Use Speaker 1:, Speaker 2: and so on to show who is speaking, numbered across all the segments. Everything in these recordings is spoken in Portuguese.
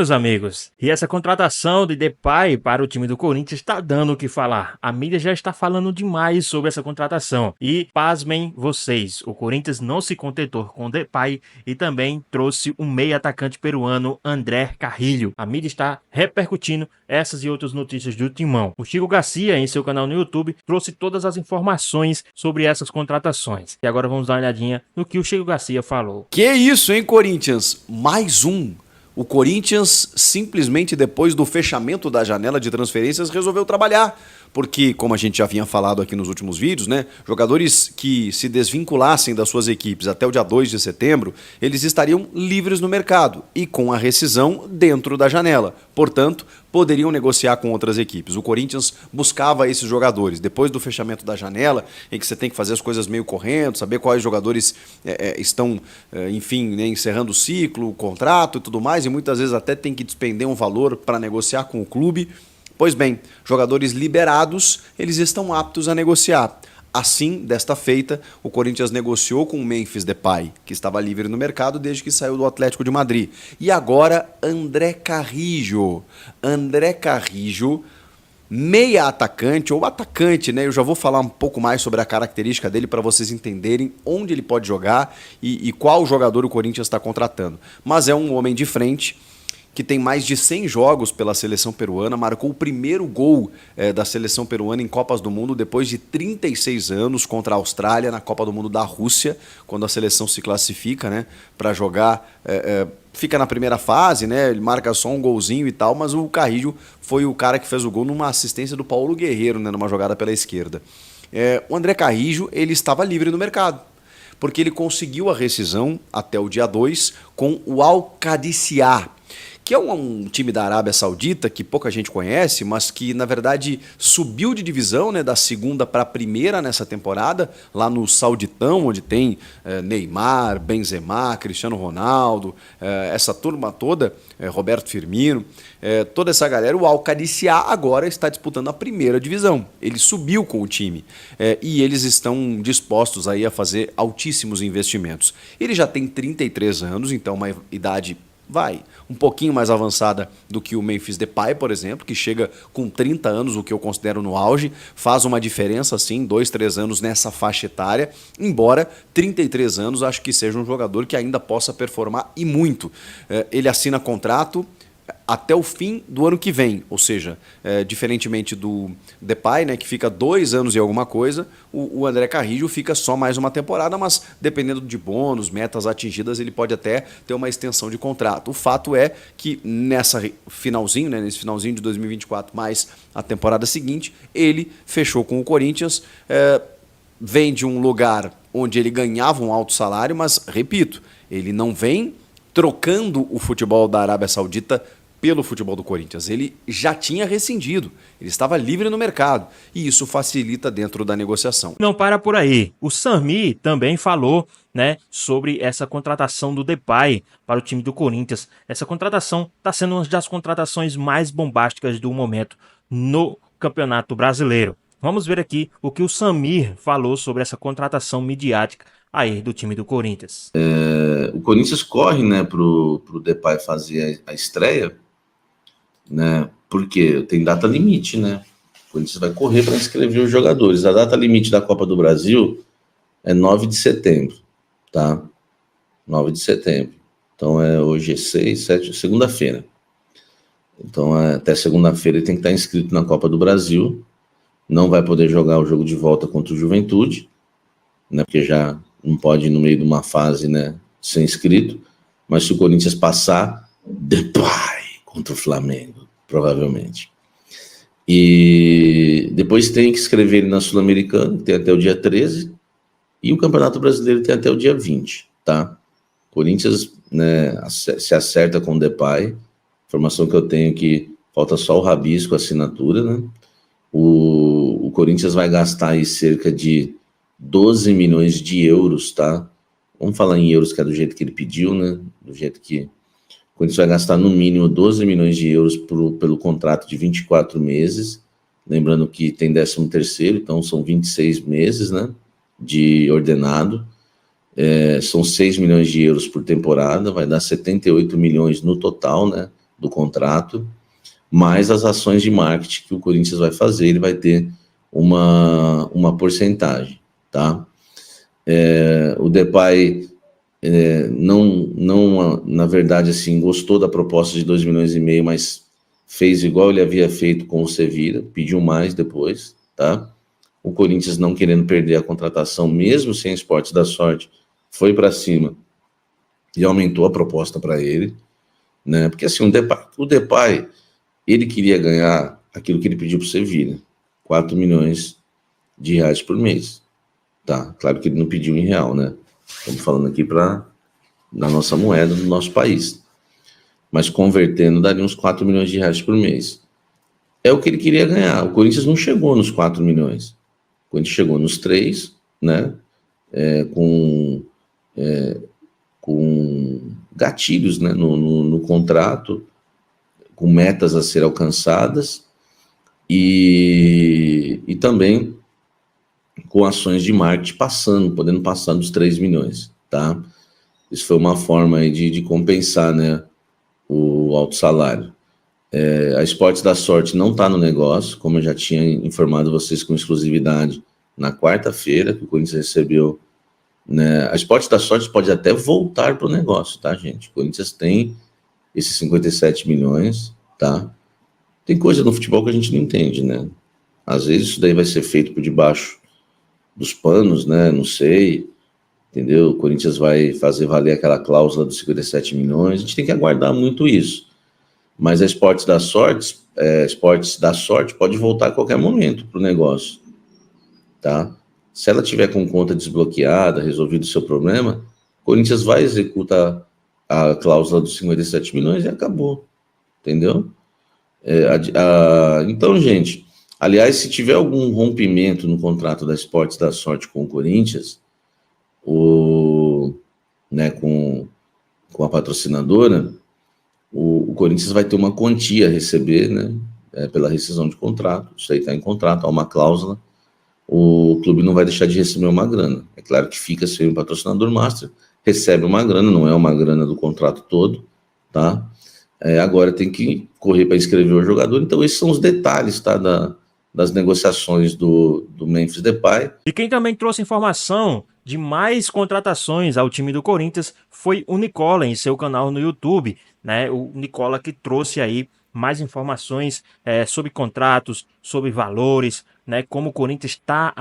Speaker 1: meus amigos. E essa contratação de Depay para o time do Corinthians está dando o que falar. A mídia já está falando demais sobre essa contratação. E, pasmem vocês, o Corinthians não se contentou com Depay e também trouxe um meio atacante peruano, André Carrillo. A mídia está repercutindo essas e outras notícias do Timão. O Chico Garcia, em seu canal no YouTube, trouxe todas as informações sobre essas contratações. E agora vamos dar uma olhadinha no que o Chico Garcia falou.
Speaker 2: Que isso, hein, Corinthians? Mais um. O Corinthians, simplesmente depois do fechamento da janela de transferências, resolveu trabalhar. Porque, como a gente já vinha falado aqui nos últimos vídeos, né, jogadores que se desvinculassem das suas equipes até o dia 2 de setembro, eles estariam livres no mercado e com a rescisão dentro da janela. Portanto, poderiam negociar com outras equipes. O Corinthians buscava esses jogadores. Depois do fechamento da janela, em que você tem que fazer as coisas meio correndo, saber quais jogadores estão, enfim, né, encerrando o ciclo, o contrato e tudo mais, e muitas vezes até tem que despender um valor para negociar com o clube. Pois bem, jogadores liberados, eles estão aptos a negociar. Assim, desta feita, o Corinthians negociou com o Memphis Depay, que estava livre no mercado desde que saiu do Atlético de Madrid. E agora, André Carrillo. André Carrillo, meia atacante, ou atacante, né? Eu já vou falar um pouco mais sobre a característica dele para vocês entenderem onde ele pode jogar e qual jogador o Corinthians está contratando. Mas é um homem de frente, que tem mais de 100 jogos pela seleção peruana, marcou o primeiro gol da seleção peruana em Copas do Mundo depois de 36 anos contra a Austrália na Copa do Mundo da Rússia, quando a seleção se classifica, né, para jogar, fica na primeira fase, né, ele marca só um golzinho e tal, mas o Carrillo foi o cara que fez o gol numa assistência do Paulo Guerreiro, né, numa jogada pela esquerda. O André Carrillo, ele estava livre no mercado, porque ele conseguiu a rescisão até o dia 2 com o Al-Qadisiah, que é um time da Arábia Saudita que pouca gente conhece, mas que, na verdade, subiu de divisão, né, da segunda para a primeira nessa temporada, lá no Sauditão, onde tem Neymar, Benzema, Cristiano Ronaldo, essa turma toda, Roberto Firmino, toda essa galera. O Al-Qadisiah agora está disputando a primeira divisão. Ele subiu com o time e eles estão dispostos aí a fazer altíssimos investimentos. Ele já tem 33 anos, então uma idade um pouquinho mais avançada do que o Memphis Depay, por exemplo, que chega com 30 anos, o que eu considero no auge, faz uma diferença, sim, 2, 3 anos nessa faixa etária, embora 33 anos acho que seja um jogador que ainda possa performar e muito. Ele assina contrato até o fim do ano que vem, ou seja, diferentemente do Depay, né, que fica 2 anos e alguma coisa, o André Carrillo fica só mais uma temporada, mas dependendo de bônus, metas atingidas, ele pode até ter uma extensão de contrato. O fato é que nesse finalzinho de 2024, mais a temporada seguinte, ele fechou com o Corinthians, vem de um lugar onde ele ganhava um alto salário, mas, repito, ele não vem trocando o futebol da Arábia Saudita pelo futebol do Corinthians. Ele já tinha rescindido, ele estava livre no mercado e isso facilita dentro da negociação.
Speaker 1: Não para por aí. O Sami também falou, né, sobre essa contratação do Depay para o time do Corinthians. Essa contratação está sendo uma das contratações mais bombásticas do momento no Campeonato Brasileiro. Vamos ver aqui o que o Samir falou sobre essa contratação midiática aí do time do Corinthians.
Speaker 3: O Corinthians corre, né, pro Depay fazer a estreia, né, porque tem data limite, né? O Corinthians vai correr para inscrever os jogadores. A data limite da Copa do Brasil é 9 de setembro, tá? 9 de setembro. Então hoje é 6, 7, segunda-feira. Então até segunda-feira ele tem que estar inscrito na Copa do Brasil. Não vai poder jogar o jogo de volta contra o Juventude, né, porque já não pode ir no meio de uma fase, né, ser inscrito. Mas se o Corinthians passar, Depay contra o Flamengo, provavelmente. E depois tem que escrever ele na Sul-Americana, que tem até o dia 13, e o Campeonato Brasileiro tem até o dia 20, tá? Corinthians, né, se acerta com o Depay. Informação que eu tenho é que falta só o rabisco, a assinatura, né? O Corinthians vai gastar aí cerca de 12 milhões de euros, tá? Vamos falar em euros, que é do jeito que ele pediu, né? Do jeito que o Corinthians vai gastar no mínimo 12 milhões de euros pelo contrato de 24 meses. Lembrando que tem 13º, então são 26 meses, né? De ordenado. São 6 milhões de euros por temporada, vai dar 78 milhões no total, né? do contrato, mais as ações de marketing que o Corinthians vai fazer, ele vai ter uma porcentagem, tá? O Depay não, na verdade, assim, gostou da proposta de 2,5 milhões, mas fez igual ele havia feito com o Sevilla, pediu mais depois, tá? O Corinthians, não querendo perder a contratação, mesmo sem Esportes da Sorte, foi para cima e aumentou a proposta para ele, né? Porque assim, o Depay, ele queria ganhar aquilo que ele pediu para o Sevilla, 4 milhões de reais por mês, tá? Claro que ele não pediu em real, né? Estamos falando aqui na nossa moeda, do nosso país. Mas convertendo, daria uns 4 milhões de reais por mês. É o que ele queria ganhar. O Corinthians não chegou nos 4 milhões. O Corinthians chegou nos 3, né? Com gatilhos, né? No contrato, com metas a ser alcançadas e também com ações de marketing podendo passar dos 3 milhões, tá? Isso foi uma forma aí de compensar, né, o alto salário. A Esportes da Sorte não está no negócio, como eu já tinha informado vocês com exclusividade na quarta-feira, que o Corinthians recebeu, né? A Esportes da Sorte pode até voltar para o negócio, tá, gente? O Corinthians tem esses 57 milhões, tá? Tem coisa no futebol que a gente não entende, né? Às vezes isso daí vai ser feito por debaixo dos panos, né? Não sei, entendeu? O Corinthians vai fazer valer aquela cláusula dos 57 milhões. A gente tem que aguardar muito isso. Mas a Esportes da Sorte pode voltar a qualquer momento para o negócio, tá? Se ela tiver com conta desbloqueada, resolvido o seu problema, o Corinthians vai executar a cláusula dos 57 milhões e acabou, entendeu? Então, gente, aliás, se tiver algum rompimento no contrato da Esportes da Sorte com o Corinthians, né, com a patrocinadora, o Corinthians vai ter uma quantia a receber, né, pela rescisão de contrato. Isso aí está em contrato, há uma cláusula. O clube não vai deixar de receber uma grana. É claro que fica sem o patrocinador master, recebe uma grana, não é uma grana do contrato todo, tá? Agora tem que correr para inscrever o jogador. Então esses são os detalhes, tá, das negociações do Memphis Depay.
Speaker 1: E quem também trouxe informação de mais contratações ao time do Corinthians foi o Nicola, em seu canal no YouTube, né? O Nicola que trouxe aí mais informações sobre contratos, sobre valores, né? Como o Corinthians está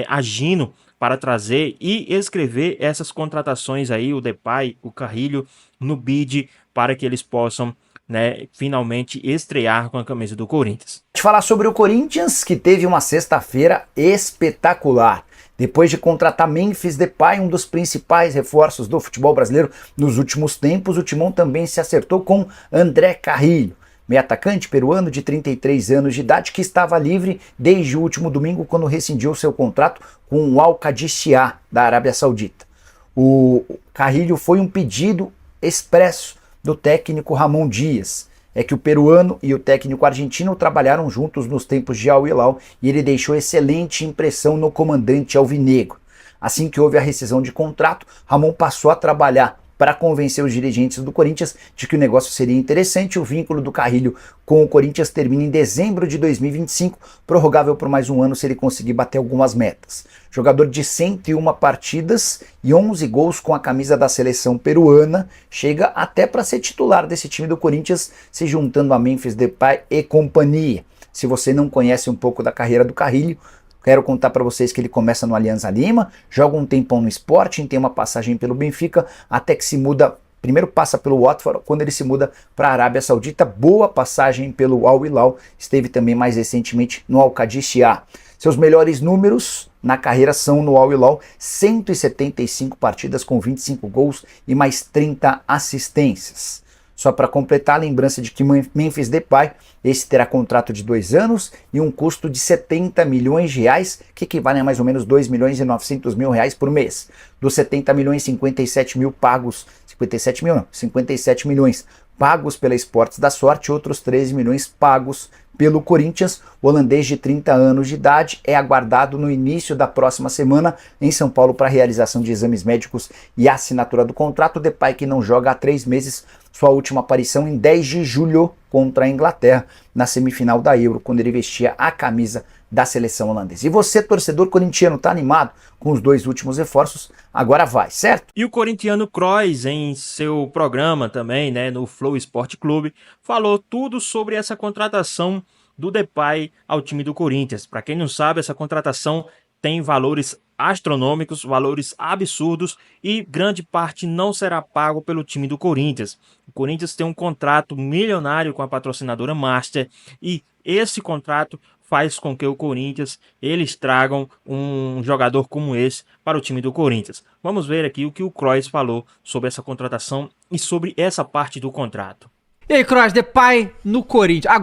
Speaker 1: agindo para trazer e escrever essas contratações aí, o Depay, o Carrilho, no bid, para que eles possam, né, finalmente estrear com a camisa do Corinthians.
Speaker 4: Te falar sobre o Corinthians, que teve uma sexta-feira espetacular. Depois de contratar Memphis Depay, um dos principais reforços do futebol brasileiro nos últimos tempos, o Timão também se acertou com André Carrilho, meio atacante peruano de 33 anos de idade, que estava livre desde o último domingo, quando rescindiu seu contrato com o Al-Qadisiyah da Arábia Saudita. O Carrilho foi um pedido expresso do técnico Ramon Dias. É que o peruano e o técnico argentino trabalharam juntos nos tempos de Al Hilal e ele deixou excelente impressão no comandante alvinegro. Assim que houve a rescisão de contrato, Ramon passou a trabalhar para convencer os dirigentes do Corinthians de que o negócio seria interessante. O vínculo do Carrilho com o Corinthians termina em dezembro de 2025, prorrogável por mais um ano se ele conseguir bater algumas metas. Jogador de 101 partidas e 11 gols com a camisa da seleção peruana, chega até para ser titular desse time do Corinthians, se juntando a Memphis Depay e companhia. Se você não conhece um pouco da carreira do Carrilho, quero contar para vocês que ele começa no Alianza Lima, joga um tempão no Sporting, tem uma passagem pelo Benfica, até que se muda, primeiro passa pelo Watford, quando ele se muda para a Arábia Saudita, boa passagem pelo Al Hilal, esteve também mais recentemente no Al-Qadisiyah. Seus melhores números na carreira são no Al Hilal, 175 partidas com 25 gols e mais 30 assistências. Só para completar, a lembrança de que Memphis Depay, esse terá contrato de 2 anos e um custo de 70 milhões de reais, que equivale a mais ou menos 2 milhões e 900 mil reais por mês. Dos 70 milhões, 57 mil pagos, 57 mil não, 57 milhões pagos pela Esportes da Sorte e outros 13 milhões pagos pelo Corinthians. O holandês de 30 anos de idade é aguardado no início da próxima semana em São Paulo para realização de exames médicos e assinatura do contrato. O Depay, que não joga há 3 meses, sua última aparição em 10 de julho contra a Inglaterra, na semifinal da Euro, quando ele vestia a camisa da seleção holandesa. E você, torcedor corintiano, tá animado com os 2 últimos reforços? Agora vai, certo?
Speaker 1: E o corintiano Kroos, em seu programa também, né, no Flow Esporte Clube, falou tudo sobre essa contratação do Depay ao time do Corinthians. Para quem não sabe, essa contratação tem valores astronômicos, valores absurdos, e grande parte não será pago pelo time do Corinthians. O Corinthians tem um contrato milionário com a patrocinadora Master, e esse contrato faz com que o Corinthians, eles tragam um jogador como esse para o time do Corinthians. Vamos ver aqui o que o Kroos falou sobre essa contratação e sobre essa parte do contrato.
Speaker 5: E aí, Kroos, Depay no Corinthians.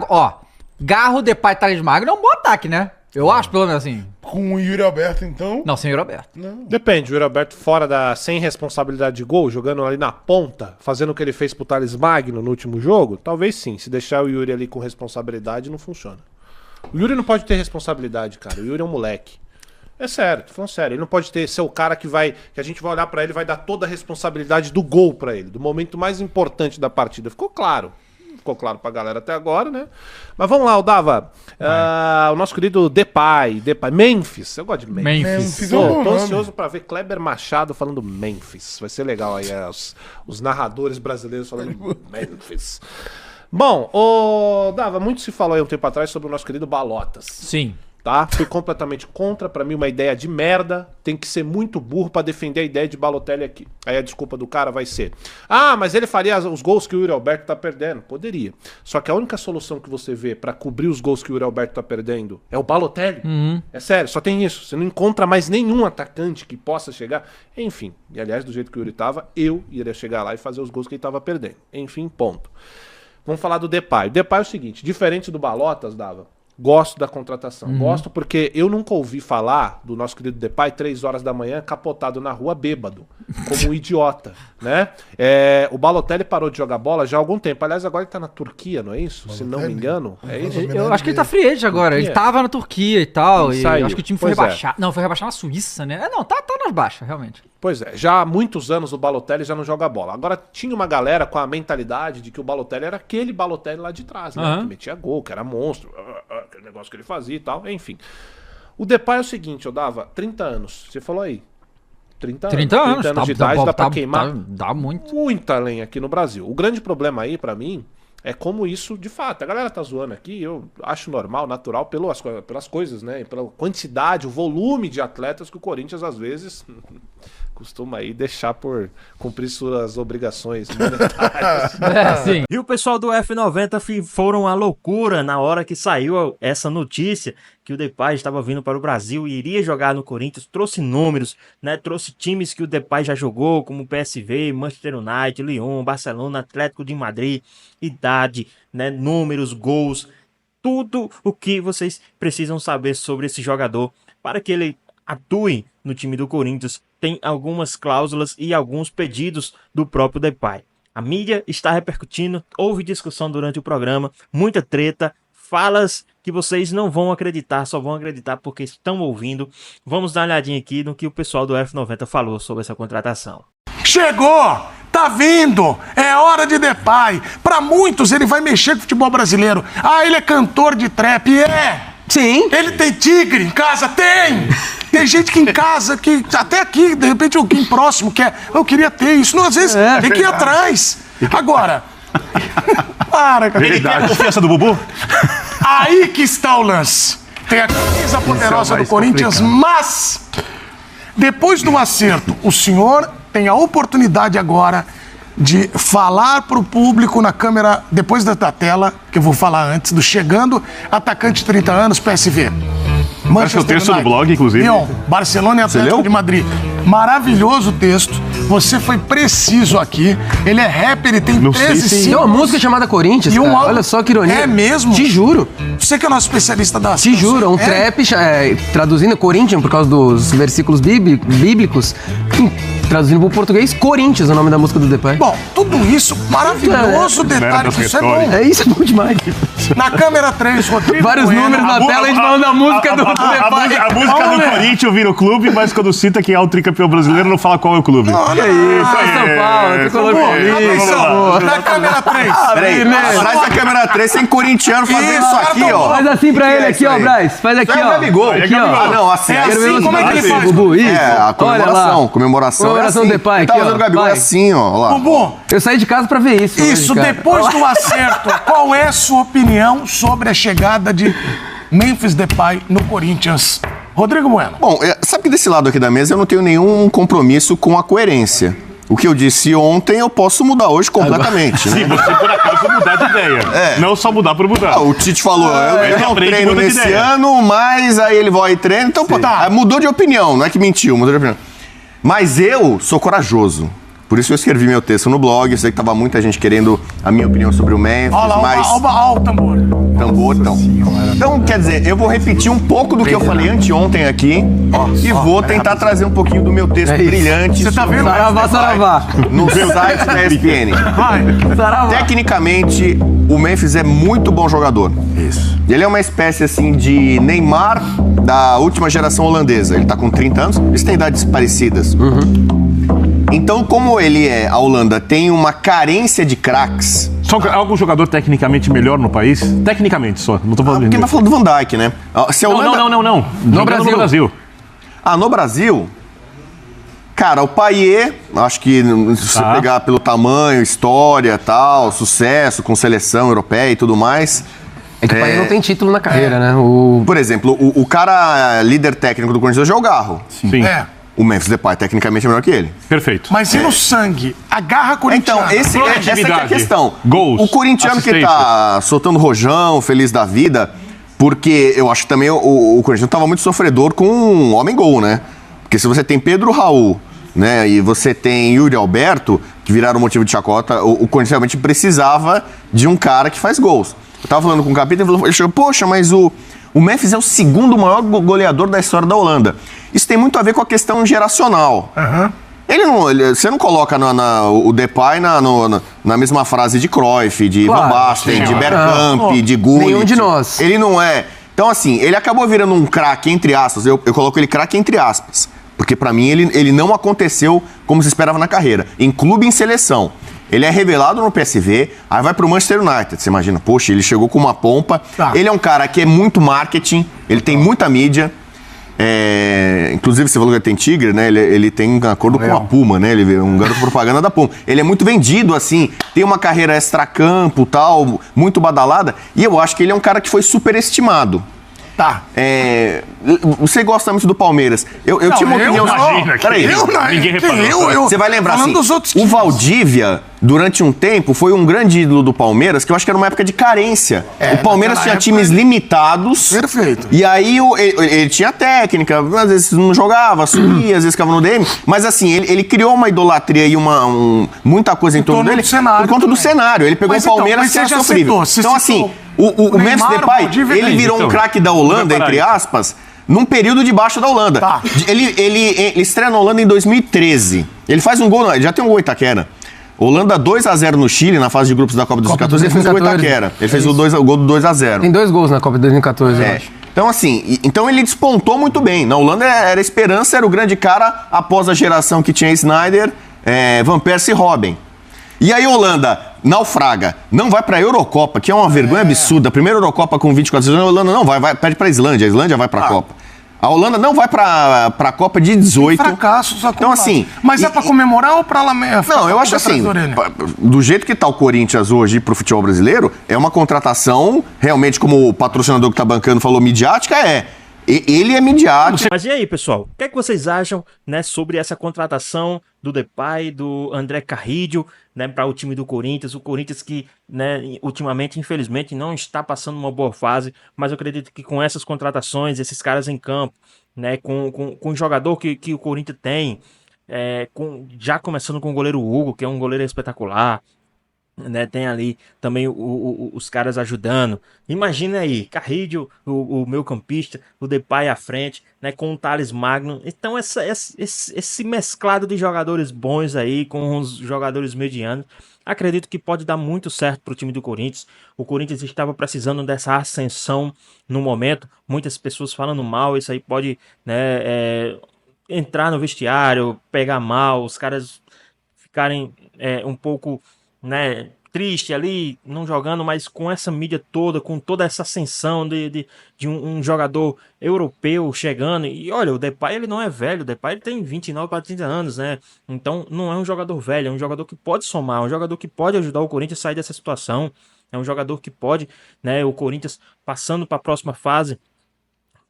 Speaker 5: Garro, Depay, Thales Magno é um bom ataque, né? Eu acho, pelo menos assim.
Speaker 6: Com o Yuri Alberto, então?
Speaker 5: Não, sem o Yuri Alberto.
Speaker 6: Não.
Speaker 7: Depende, o Yuri Alberto sem responsabilidade de gol, jogando ali na ponta, fazendo o que ele fez pro Thales Magno no último jogo, talvez sim. Se deixar o Yuri ali com responsabilidade, não funciona. O Yuri não pode ter responsabilidade, cara. O Yuri é um moleque. É sério, tô falando sério. Ele não pode ser o cara que a gente vai olhar pra ele e vai dar toda a responsabilidade do gol pra ele, do momento mais importante da partida. Ficou claro. Ficou claro pra galera até agora, né? Mas vamos lá, Dava. O nosso querido Depay. Memphis. Eu gosto de Memphis. Tô ansioso pra ver Kleber Machado falando Memphis. Vai ser legal aí, os narradores brasileiros falando Memphis. Bom, Dava, muito se falou aí um tempo atrás sobre o nosso querido Balotas.
Speaker 5: Sim.
Speaker 7: Tá? Fui completamente contra, pra mim uma ideia de merda, tem que ser muito burro pra defender a ideia de Balotelli aqui. Aí a desculpa do cara vai ser, mas ele faria os gols que o Yuri Alberto tá perdendo. Poderia. Só que a única solução que você vê pra cobrir os gols que o Yuri Alberto tá perdendo é o Balotelli. É sério, só tem isso. Você não encontra mais nenhum atacante que possa chegar. Enfim, e aliás, do jeito que o Yuri tava, eu iria chegar lá e fazer os gols que ele tava perdendo. Enfim, ponto. Vamos falar do Depay. O Depay é o seguinte, diferente do Balotas, Dava, gosto da contratação. Gosto porque eu nunca ouvi falar do nosso querido Depay 3 horas da manhã, capotado na rua, bêbado, como um idiota, né? O Balotelli parou de jogar bola já há algum tempo. Aliás, agora ele tá na Turquia, não é isso? Se não me engano, é isso?
Speaker 5: Eu acho que ele tá free agent agora.
Speaker 7: Turquia?
Speaker 5: Ele tava na Turquia e tal. E
Speaker 7: Saiu.
Speaker 5: acho que o time foi
Speaker 7: Pois é.
Speaker 5: rebaixado. Não, foi rebaixado na Suíça, né? Não, tá nas baixas, realmente.
Speaker 7: Pois é, já há muitos anos o Balotelli já não joga bola. Agora tinha uma galera com a mentalidade de que o Balotelli era aquele Balotelli lá de trás, né? Que metia gol, que era monstro, aquele negócio que ele fazia e tal, enfim. O Depay é o seguinte, eu dava 30 anos, você falou aí. 30 anos de idade, dá pra queimar
Speaker 5: dá muito.
Speaker 7: muita lenha aqui no Brasil. O grande problema aí, pra mim, é como isso, de fato, a galera tá zoando aqui, eu acho normal, natural, pelas coisas, né? Pela quantidade, o volume de atletas que o Corinthians, às vezes, costuma aí deixar por cumprir suas obrigações monetárias.
Speaker 5: Sim.
Speaker 1: E o pessoal do F90 foram à loucura na hora que saiu essa notícia que o Depay estava vindo para o Brasil e iria jogar no Corinthians. Trouxe números, né? Trouxe times que o Depay já jogou, como PSV, Manchester United, Lyon, Barcelona, Atlético de Madrid, idade, né? Números, gols, tudo o que vocês precisam saber sobre esse jogador para que ele atue no time do Corinthians. Tem algumas cláusulas e alguns pedidos do próprio Depay. A mídia está repercutindo, houve discussão durante o programa, muita treta, falas que vocês não vão acreditar, só vão acreditar porque estão ouvindo. Vamos dar uma olhadinha aqui no que o pessoal do F90 falou sobre essa contratação.
Speaker 6: Chegou! Tá vindo! É hora de Depay. Pra muitos ele vai mexer com o futebol brasileiro. Ele é cantor de trap, Sim. Ele tem tigre em casa? Tem! Tem gente que em casa, que até aqui, de repente alguém próximo quer. Eu queria ter isso. Não, às vezes tem que ir atrás. Agora. Para, cara.
Speaker 8: Ele quer a confiança do Bubu?
Speaker 6: Aí que está o lance. Tem a camisa poderosa do Corinthians, mas depois do acerto, o senhor tem a oportunidade agora de falar para o público na câmera, depois da tela, que eu vou falar antes, do chegando, atacante de 30 anos, PSV.
Speaker 8: Acho que é o texto do blog, inclusive.
Speaker 6: Lyon, Barcelona e Atlético de Madrid. Maravilhoso texto. Você foi preciso aqui. Ele é rapper, ele tem 13
Speaker 9: Tem uma música chamada Corinthians,
Speaker 6: e
Speaker 9: cara. Olha só que ironia.
Speaker 6: É mesmo?
Speaker 9: Te juro.
Speaker 6: Você que é o nosso especialista da...
Speaker 9: Te juro, um trap, traduzindo Corinthians por causa dos versículos bíblicos. Traduzindo pro português, Corinthians é o nome da música do Depay.
Speaker 6: Bom, tudo isso, maravilhoso detalhe, isso é bom.
Speaker 9: Isso é bom demais.
Speaker 6: Na câmera 3, Rodrigo
Speaker 9: Vários
Speaker 6: Bueno.
Speaker 9: números na tela, a gente falando da música do Depay.
Speaker 8: A música do Corinthians vira o clube, mas quando cita quem é o tricampeão brasileiro, não fala qual é o clube.
Speaker 6: Olha
Speaker 9: Isso, São Paulo, tricolor feliz.
Speaker 6: Atenção, na câmera 3.
Speaker 2: Peraí, atrás da câmera 3 tem corintiano fazendo isso aqui, ó.
Speaker 9: Faz assim pra ele aqui, ó, Braz. Faz aqui,
Speaker 2: É o
Speaker 9: ó.
Speaker 2: Gabigol.
Speaker 9: Aqui, ó.
Speaker 2: Ah, não, assim.
Speaker 6: É assim, como é que ele faz?
Speaker 9: Bubu, isso.
Speaker 2: É, a comemoração. Comemoração é
Speaker 9: Comemoração
Speaker 2: assim.
Speaker 9: do Depay
Speaker 2: Ele tá
Speaker 9: aqui,
Speaker 2: fazendo
Speaker 9: ó.
Speaker 2: o Gabigol
Speaker 9: Vai.
Speaker 2: assim, ó. Olha lá.
Speaker 6: Bubu,
Speaker 9: Eu saí de casa pra ver isso.
Speaker 6: isso,
Speaker 9: hoje, cara.
Speaker 6: depois do acerto, qual é a sua opinião sobre a chegada de Memphis Depay no Corinthians? Rodrigo Bueno.
Speaker 2: Bom, sabe que desse lado aqui da mesa eu não tenho nenhum compromisso com a coerência. O que eu disse ontem eu posso mudar hoje completamente, né?
Speaker 8: Se você por acaso mudar de ideia. Não só mudar por mudar.
Speaker 2: Ah, o Tite falou, eu não
Speaker 8: aprende,
Speaker 2: treino
Speaker 8: muda de
Speaker 2: nesse
Speaker 8: ideia.
Speaker 2: ano, mas aí ele vai e treina. Então, pô, mudou de opinião, não é que mentiu, mudou de opinião. Mas eu sou corajoso. Por isso eu escrevi meu texto no blog. Eu sei que tava muita gente querendo a minha opinião sobre o Memphis,
Speaker 6: Olha lá,
Speaker 2: mas...
Speaker 6: olha o tambor.
Speaker 2: Tambor, então. Então, quer dizer, eu vou repetir um pouco do que eu falei anteontem aqui e vou tentar trazer um pouquinho do meu texto brilhante.
Speaker 6: Você tá vendo?
Speaker 9: Saravá, saravá.
Speaker 2: No site da ESPN.
Speaker 6: Vai.
Speaker 9: Saravá.
Speaker 2: Tecnicamente, o Memphis é muito bom jogador. Isso. Ele é uma espécie, assim, de Neymar da última geração holandesa. Ele tá com 30 anos, eles têm idades parecidas. Então, como a Holanda tem uma carência de craques...
Speaker 8: Só que algum jogador tecnicamente melhor no país? Tecnicamente só. Não tô falando de
Speaker 2: Quem vai falando do Van Dijk, né? Se a Holanda...
Speaker 8: Não.
Speaker 9: No
Speaker 8: Jogando
Speaker 9: Brasil.
Speaker 2: No Brasil... Cara, o Payet, acho que se você pegar pelo tamanho, história, tal, sucesso com seleção europeia e tudo mais...
Speaker 9: É que o Payet não tem título na carreira, né?
Speaker 2: Por exemplo, o cara líder técnico do Corinthians hoje é o Garro.
Speaker 8: Sim.
Speaker 2: O Memphis Depay tecnicamente é melhor que ele.
Speaker 8: Perfeito.
Speaker 6: Mas e no sangue? A garra corintiana?
Speaker 2: Então, essa é que é a questão.
Speaker 8: Gols,
Speaker 2: O corintiano que tá soltando rojão, feliz da vida, porque eu acho que também o corintiano tava muito sofredor com um homem-gol, né? Porque se você tem Pedro Raul, né, e você tem Yuri Alberto, que viraram motivo de chacota, o Corinthians realmente precisava de um cara que faz gols. Eu tava falando com o capitão, ele chegou, poxa, mas o Memphis é o segundo maior goleador da história da Holanda. Isso tem muito a ver com a questão geracional. Você não coloca o Depay na mesma frase de Cruyff, de Van Basten, de Bergkamp, de Gullit.
Speaker 9: Nenhum de nós.
Speaker 2: Ele não é... Então, assim, ele acabou virando um craque, entre aspas. Eu coloco ele craque entre aspas. Porque, pra mim, ele não aconteceu como se esperava na carreira. Em clube e em seleção. Ele é revelado no PSV, aí vai pro Manchester United. Você imagina, poxa, ele chegou com uma pompa. Ele é um cara que é muito marketing, ele tem muita mídia. Inclusive, você falou que ele tem tigre, né? Ele tem um acordo com a Puma, né? Ele é um garoto propaganda da Puma. Ele é muito vendido, assim, tem uma carreira extracampo, tal, muito badalada. E eu acho que ele é um cara que foi superestimado. Você gosta muito do Palmeiras. Eu tinha uma opinião... Peraí.
Speaker 8: Ninguém reparou.
Speaker 2: Você vai lembrar assim, o Valdívia, durante um tempo, foi um grande ídolo do Palmeiras, que eu acho que era uma época de carência. O Palmeiras tinha times limitados.
Speaker 6: Perfeito.
Speaker 2: E aí ele tinha técnica, às vezes não jogava, sumia, às vezes ficava no DM. Mas assim, ele criou uma idolatria e muita coisa em torno dele por conta do cenário. Ele pegou o Palmeiras que era sofrível. Então assim, o Memphis Depay, ele virou um craque da Holanda, entre aspas, num período de baixa da Holanda. Ele estreia na Holanda em 2013. Ele faz um gol, já tem um gol em Itaquera. Holanda 2-0 no Chile, na fase de grupos da Copa de 2014, ele fez o gol em Itaquera. Ele fez o gol do 2-0.
Speaker 9: Tem 2 gols na Copa de 2014, eu acho.
Speaker 2: Então, assim, ele despontou muito bem. Na Holanda era a esperança, era o grande cara após a geração que tinha Sneijder, Van Persie e Robben. E aí, Holanda naufraga, não vai pra Eurocopa, que é uma vergonha absurda. A primeira Eurocopa com 24 anos, a Holanda não vai, perde pra Islândia, a Islândia vai pra Copa. A Holanda não vai pra Copa de 18.
Speaker 6: Fracassos acumulados.
Speaker 2: Então, assim...
Speaker 6: Mas é pra comemorar ou pra lamentar?
Speaker 2: Não, eu acho assim, do jeito que tá o Corinthians hoje pro futebol brasileiro, é uma contratação, realmente, como o patrocinador que tá bancando falou, midiática, ele é midiático.
Speaker 1: Mas e aí, pessoal? O que é que vocês acham, né, sobre essa contratação do Depay, do André Carrillo, né, para o time do Corinthians? O Corinthians que, né, ultimamente, infelizmente, não está passando uma boa fase, mas eu acredito que com essas contratações, esses caras em campo, né, com o jogador que o Corinthians tem, já começando com o goleiro Hugo, que é um goleiro espetacular, né? Tem ali também os caras ajudando. Imagina aí, Carrillo, o meio campista, o Depay à frente, né? Com o Thales Magno. Então esse mesclado de jogadores bons aí com os jogadores medianos, acredito que pode dar muito certo para o time do Corinthians. O Corinthians estava precisando dessa ascensão no momento. Muitas pessoas falando mal, isso aí pode, né, entrar no vestiário, pegar mal, os caras ficarem um pouco, né, triste ali, não jogando, mas com essa mídia toda, com toda essa ascensão de um jogador europeu chegando. E olha, o Depay ele não é velho, o Depay ele tem 29 para 30 anos, né? Então não é um jogador velho, é um jogador que pode somar, é um jogador que pode ajudar o Corinthians a sair dessa situação. É um jogador que pode, né, o Corinthians passando para a próxima fase,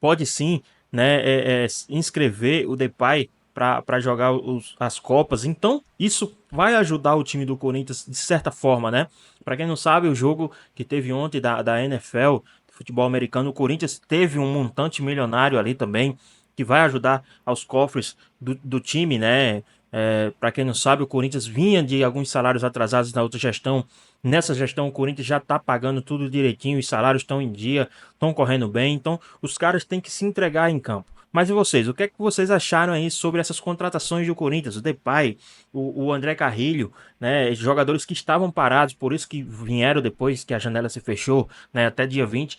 Speaker 1: pode sim, né, inscrever o Depay para jogar as Copas. Então, isso vai ajudar o time do Corinthians de certa forma, né? Para quem não sabe, o jogo que teve ontem da NFL, futebol americano, o Corinthians teve um montante milionário ali também, que vai ajudar aos cofres do time, né? Para quem não sabe, o Corinthians vinha de alguns salários atrasados na outra gestão. Nessa gestão, o Corinthians já está pagando tudo direitinho, os salários estão em dia, estão correndo bem, então os caras têm que se entregar em campo. Mas e vocês? O que é que vocês acharam aí sobre essas contratações do Corinthians? O Depay, o André Carrillo, né? Jogadores que estavam parados, por isso que vieram depois que a janela se fechou, né? Até dia 20.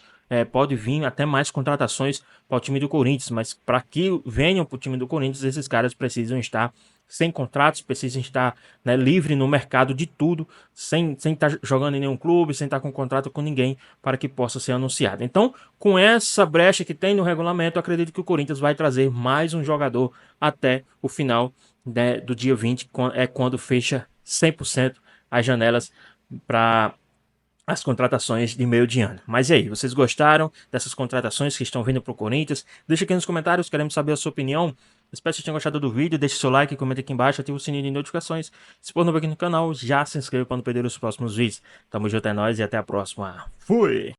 Speaker 1: Pode vir até mais contratações para o time do Corinthians, mas para que venham para o time do Corinthians, esses caras precisam estar sem contratos, precisam estar, né, livre no mercado de tudo, sem estar jogando em nenhum clube, sem estar com contrato com ninguém, para que possa ser anunciado. Então, com essa brecha que tem no regulamento, eu acredito que o Corinthians vai trazer mais um jogador até o final, né, do dia 20, quando fecha 100% as janelas para as contratações de meio de ano. Mas e aí, vocês gostaram dessas contratações que estão vindo para o Corinthians? Deixa aqui nos comentários, queremos saber a sua opinião. Espero que vocês tenham gostado do vídeo, deixe seu like, comenta aqui embaixo, ative o sininho de notificações. Se for novo aqui no canal, já se inscreva para não perder os próximos vídeos. Tamo junto, é nóis e até a próxima. Fui!